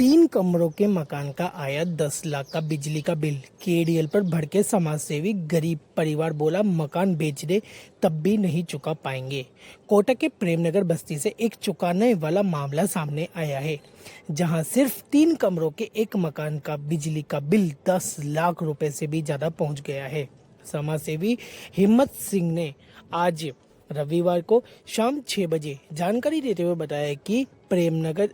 3 कमरों के मकान का आया 10 लाख का बिजली का बिल। केडीएल पर भड़के समाजसेवी। गरीब परिवार बोला मकान बेच दे तब भी नहीं चुका पाएंगे। कोटा के प्रेमनगर बस्ती से एक चुकाने वाला मामला सामने आया है, जहां सिर्फ 3 कमरों के एक मकान का बिजली का बिल 10 लाख रुपए से भी ज्यादा पहुंच गया है। समाजसेवी हिम्मत सिंह ने आज रविवार को शाम 6 बजे जानकारी देते हुए बताया कि प्रेमनगर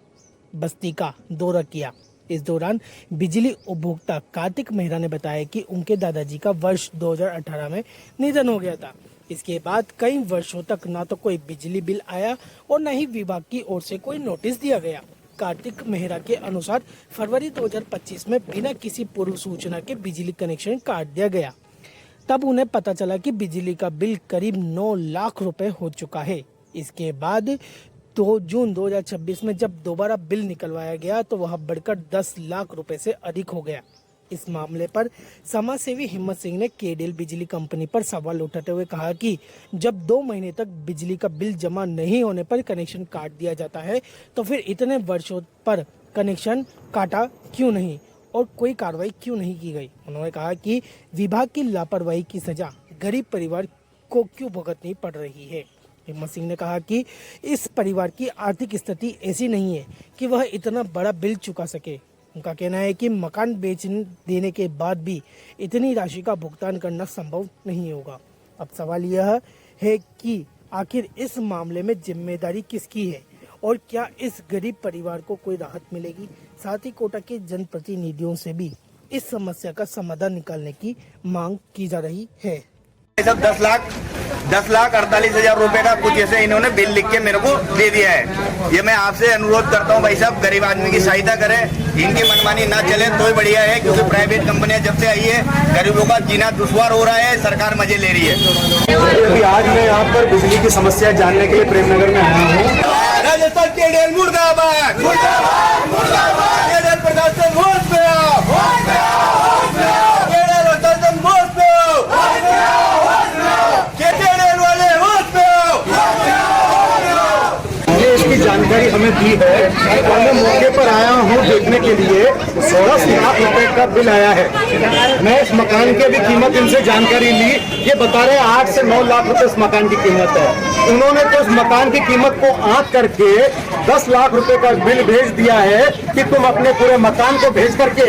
बस्ती का दौरा किया। इस दौरान बिजली उपभोक्ता कार्तिक मेहरा ने बताया कि उनके दादाजी का वर्ष 2018 में निधन हो गया था। इसके बाद कई वर्षों तक ना तो कोई बिजली बिल आया और न ही विभाग की ओर से कोई नोटिस दिया गया। कार्तिक मेहरा के अनुसार फरवरी 2025 में बिना किसी पूर्व सूचना के बिजली कनेक्शन काट दिया गया। तब उन्हें पता चला कि बिजली का बिल करीब 9 लाख रुपए हो चुका है। इसके बाद तो जून 2026 में जब दोबारा बिल निकलवाया गया तो वह बढ़कर 10 लाख रुपए से अधिक हो गया। इस मामले पर समाजसेवी हिम्मत सिंह ने केडीएल बिजली कंपनी पर सवाल उठाते हुए कहा कि जब 2 महीने तक बिजली का बिल जमा नहीं होने पर कनेक्शन काट दिया जाता है तो फिर इतने वर्षों पर कनेक्शन काटा क्यों नहीं और कोई कार्रवाई क्यों नहीं की गई। उन्होंने कहा कि विभाग की लापरवाही की सजा गरीब परिवार को क्यों भुगतनी पड़ रही है। हिम्मत सिंह ने कहा कि इस परिवार की आर्थिक स्थिति ऐसी नहीं है कि वह इतना बड़ा बिल चुका सके। उनका कहना है कि मकान बेच देने के बाद भी इतनी राशि का भुगतान करना संभव नहीं होगा। अब सवाल यह है कि आखिर इस मामले में जिम्मेदारी किसकी है और क्या इस गरीब परिवार को कोई राहत मिलेगी। साथ ही कोटा के जनप्रतिनिधियों से भी इस समस्या का समाधान निकालने की मांग की जा रही है। सब 10 लाख 48,000 रुपए का कुछ ऐसे इन्होंने बिल लिख के मेरे को दे दिया है। ये मैं आपसे अनुरोध करता हूँ भाई साहब, गरीब आदमी की सहायता करें, इनकी मनमानी ना चले तो ही बढ़िया है, क्योंकि प्राइवेट कंपनियां जब से आई है गरीबों का जीना दुश्वार हो रहा है, सरकार मजे ले रही है। आज मैं यहाँ पर बिजली की समस्या जानने के लिए प्रेमनगर में आया हूँ। राजस्थान केडीएल मुर्दाबाद, केडीएल प्रशासन वोट पे आओ, केडीएल प्रशासन वोट पे आओ, केडीएल वाले वोट पे आओ। ये इसकी जानकारी हमें दी है और मैं मौके पर आया हूँ देखने के लिए। 10 लाख रुपए का बिल आया है। मैं इस मकान की भी कीमत इनसे जानकारी ली। ये बता रहे हैं 8 से 9 लाख रुपए इस मकान की कीमत है। उन्होंने तो इस मकान की कीमत को आंक करके 10 लाख रुपए का बिल भेज दिया है कि तुम अपने पूरे मकान को भेज करके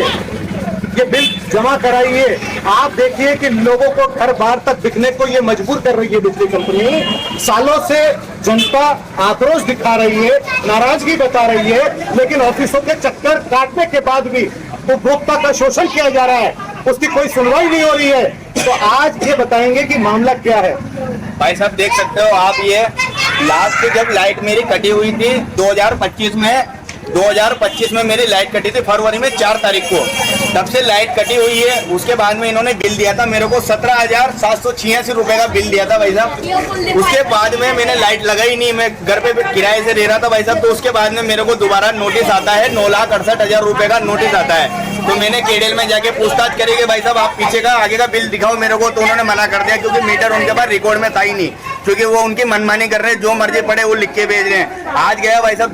ये बिल जमा कराइए। आप देखिए कि लोगों को घर बार तक बिकने को ये मजबूर कर रही है बिजली कंपनी। सालों से जनता आक्रोश दिखा रही है, नाराजगी बता रही है, लेकिन ऑफिसों के चक्कर काटने के बाद भी उपभोक्ता का शोषण किया जा रहा है, उसकी कोई सुनवाई नहीं हो रही है। तो आज ये बताएंगे कि मामला क्या है। भाई साहब देख सकते हो आप, ये लास्ट जब लाइट मेरी कटी हुई थी 2025 में मेरी लाइट कटी थी फरवरी में 4 तारीख को, तब से लाइट कटी हुई है। उसके बाद में इन्होंने बिल दिया था मेरे को 17,786 रुपए का बिल दिया था भाई साहब। उसके बाद में मैंने लाइट लगाई नहीं, मैं घर पे किराए से रह रहा था भाई साहब। तो उसके बाद में मेरे को दोबारा नोटिस आता है, 9,68,000 रुपए का नोटिस आता है। तो मैंने केडीएल में जाके पूछताछ करी कि भाई साहब आप पीछे का आगे का बिल दिखाओ मेरे को, तो उन्होंने मना कर दिया, क्योंकि मीटर उनके पास रिकॉर्ड में था ही नहीं, क्योंकि वो उनकी मनमानी कर रहे हैं, जो मर्जी पड़े वो लिख के भेज रहे हैं। आज गया भाई साहब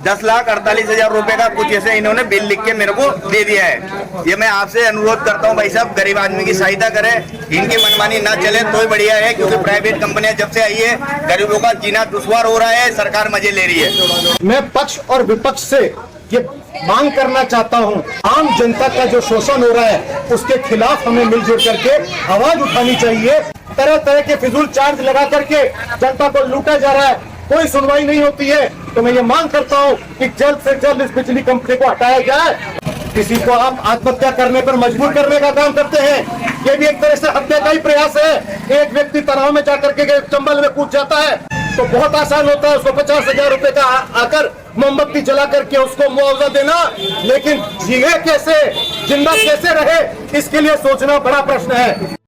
10 लाख 48,000 रुपए का कुछ ऐसे इन्होंने बिल लिख के मेरे को दे दिया है। ये मैं आपसे अनुरोध करता हूँ भाई साहब, गरीब आदमी की सहायता करें, इनकी मनमानी ना चले तो ही बढ़िया है, क्योंकि प्राइवेट कंपनियां जब से आई है गरीबों का जीना दुश्वार हो रहा है, सरकार मजे ले रही है। मैं पक्ष और विपक्ष से ये मांग करना चाहता हूँ, आम जनता का जो शोषण हो रहा है उसके खिलाफ हमें मिलजुल करके आवाज उठानी चाहिए। तरह तरह के फिजूल चार्ज लगा करके जनता को लूटा जा रहा है, कोई सुनवाई नहीं होती है। तो मैं ये मांग करता हूँ कि जल्द से जल्द इस बिजली कंपनी को हटाया जाए। किसी को आप आत्महत्या करने पर मजबूर करने का काम करते हैं, ये भी एक तरह से हत्या का ही प्रयास है। एक व्यक्ति तनाव में जाकर के चंबल में कूद जाता है तो बहुत आसान होता है उसको 50,000 रुपए का आकर मोमबत्ती जला करके उसको मुआवजा देना, लेकिन जिए कैसे, जिंदा कैसे रहे, इसके लिए सोचना बड़ा प्रश्न है।